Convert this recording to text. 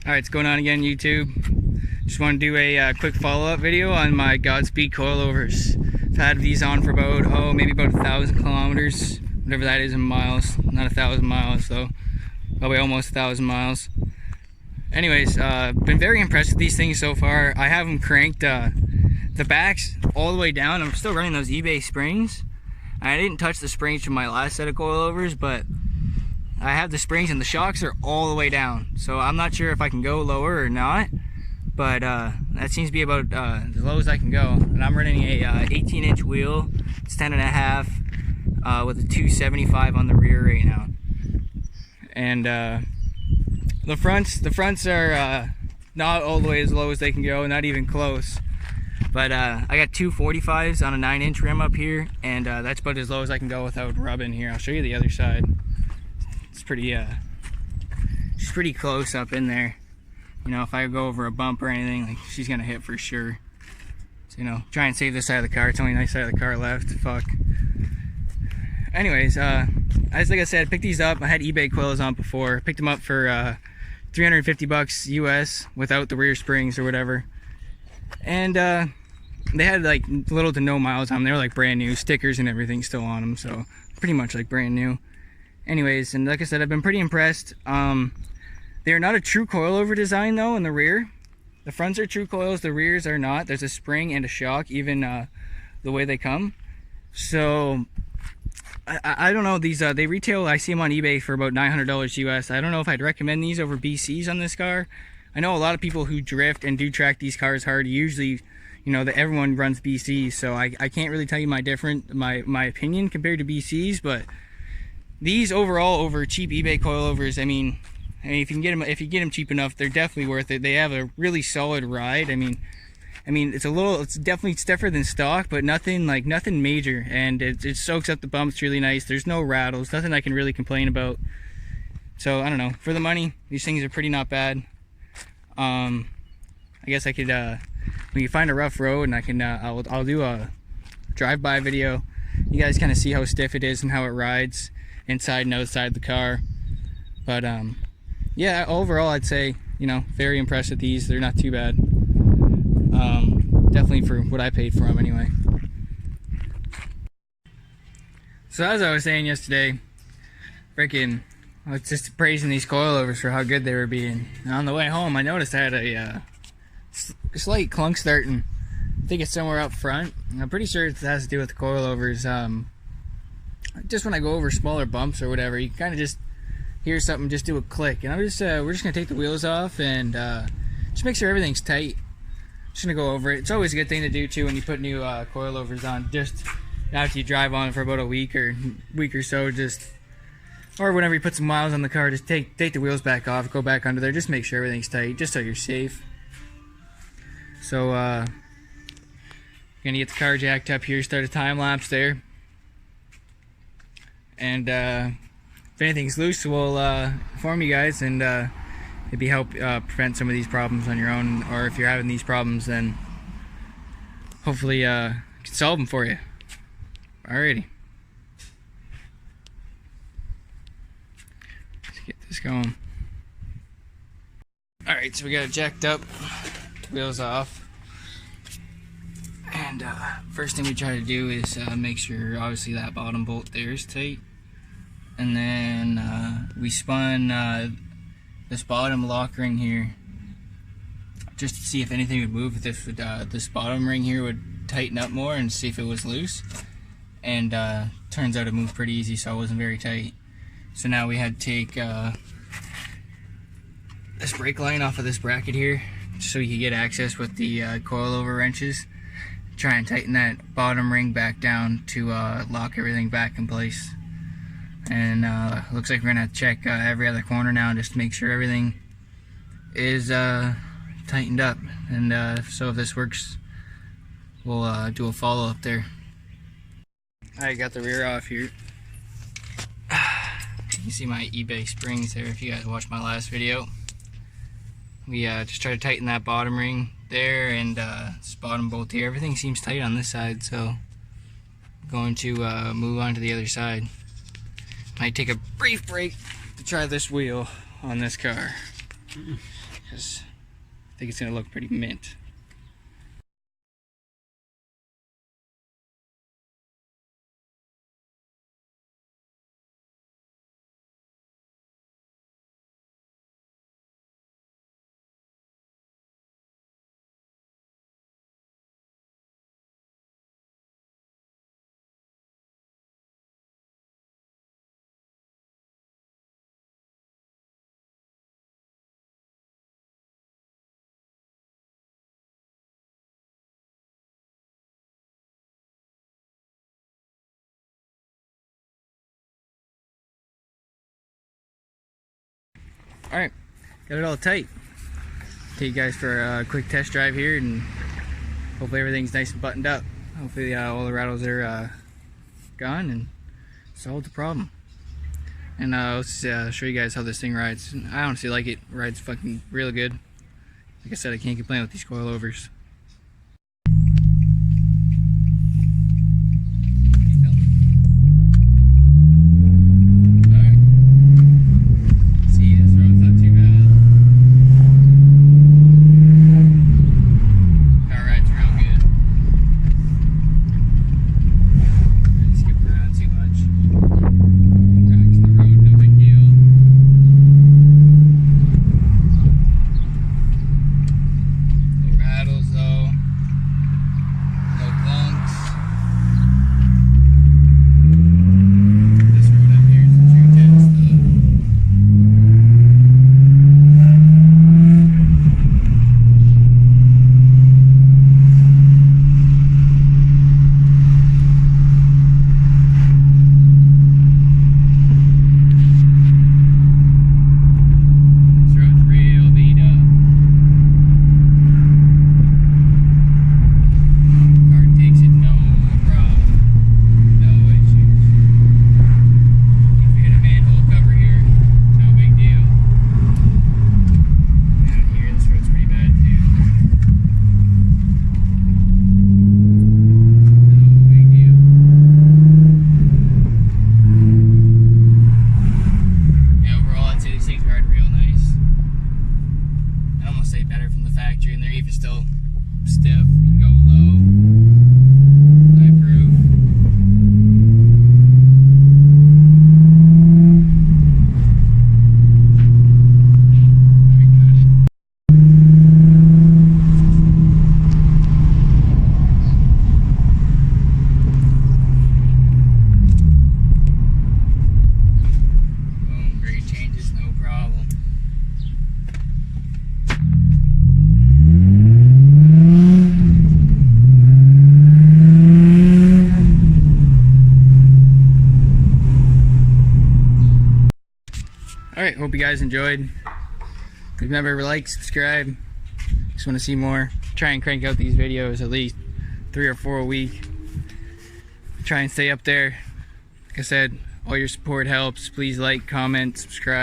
Alright, what's going on again, YouTube? Just want to do a quick follow-up video on my Godspeed coilovers. I've had these on for about, maybe about 1,000 kilometers, whatever that is in miles. Not 1,000 miles though, probably almost 1,000 miles. Anyways, been very impressed with these things so far. I have them cranked the backs all the way down. I'm still running those eBay springs. I didn't touch the springs from my last set of coilovers, but I have the springs and the shocks are all the way down. So I'm not sure if I can go lower or not, but that seems to be about as low as I can go. And I'm running a 18-inch wheel. It's 10.5 with a 275 on the rear right now. And the fronts are not all the way as low as they can go, not even close. But I got 245s on a 9-inch rim up here, and that's about as low as I can go without rubbing here. I'll show you the other side. It's pretty, she's pretty close up in there. You know, if I go over a bump or anything, like, she's gonna hit for sure. So, you know, try and save this side of the car. It's only nice side of the car left. Fuck. Anyways, as like I said, I picked these up. I had eBay coils on before. Picked them up for 350 bucks US without the rear springs or whatever. And they had like little to no miles on them. They were like brand new, stickers and everything still on them, so pretty much like brand new. Anyways, and like I said, I've been pretty impressed. They are not a true coilover design though in the rear. The fronts are true coils, the rears are not. There's a spring and a shock, even the way they come. So I don't know, these they retail, I see them on eBay for about $900 US. I don't know if I'd recommend these over BCs on this car. I know a lot of people who drift and do track these cars hard, usually, you know, that everyone runs BCs, so I can't really tell you my opinion compared to BCs, but these overall over cheap eBay coilovers, I mean if you get them cheap enough, they're definitely worth it. They have a really solid ride. I mean it's definitely stiffer than stock, but nothing major, and it soaks up the bumps really nice. There's no rattles, nothing I can really complain about. So I don't know, for the money, these things are pretty not bad. I guess I could we can find a rough road and I can I'll do a drive-by video. You guys kind of see how stiff it is and how it rides inside and outside the car. But yeah, overall I'd say, you know, very impressed with these. They're not too bad. Definitely for what I paid for them anyway. So as I was saying yesterday, freaking I was just praising these coilovers for how good they were being. And on the way home I noticed I had a slight clunk starting. I think it's somewhere up front. I'm pretty sure it has to do with the coilovers. Just when I go over smaller bumps or whatever, you kind of just hear something just do a click, and we're just gonna take the wheels off and just make sure everything's tight. Just gonna go over it. It's always a good thing to do too when you put new coilovers on, just after you drive on for about a week or so, or whenever you put some miles on the car, just take the wheels back off, go back under there, just make sure everything's tight, just so you're safe. So gonna get the car jacked up here, start a time lapse there, and if anything's loose, we'll inform you guys, and maybe help prevent some of these problems on your own, or if you're having these problems, then hopefully can solve them for you. Alrighty, let's get this going. Alright, so we got it jacked up, wheels off, and first thing we try to do is make sure obviously that bottom bolt there is tight. And then we spun this bottom lock ring here just to see if anything would move, if this bottom ring here would tighten up more, and see if it was loose. And turns out it moved pretty easy, so it wasn't very tight. So now we had to take this brake line off of this bracket here so you could get access with the coilover wrenches. Try and tighten that bottom ring back down to lock everything back in place. And looks like we're gonna have to check every other corner now just to make sure everything is tightened up. And so if this works, we'll do a follow-up there. I got the rear off here. You can see my eBay springs there if you guys watched my last video. We just try to tighten that bottom ring there, and this bottom bolt here. Everything seems tight on this side, so I'm going to move on to the other side. Might take a brief break to try this wheel on this car. because I think it's gonna look pretty mint. Alright, got it all tight. Take you guys for a quick test drive here, and hopefully everything's nice and buttoned up. Hopefully all the rattles are gone and solved the problem. And let's show you guys how this thing rides. I honestly like it. It rides fucking real good. Like I said, I can't complain with these coilovers. And they're even still stiff. You can go low. I approve. Boom, great changes, no problem. Alright, hope you guys enjoyed. Remember, like, subscribe. Just want to see more. Try and crank out these videos at least 3 or 4 a week. Try and stay up there. Like I said, all your support helps. Please like, comment, subscribe.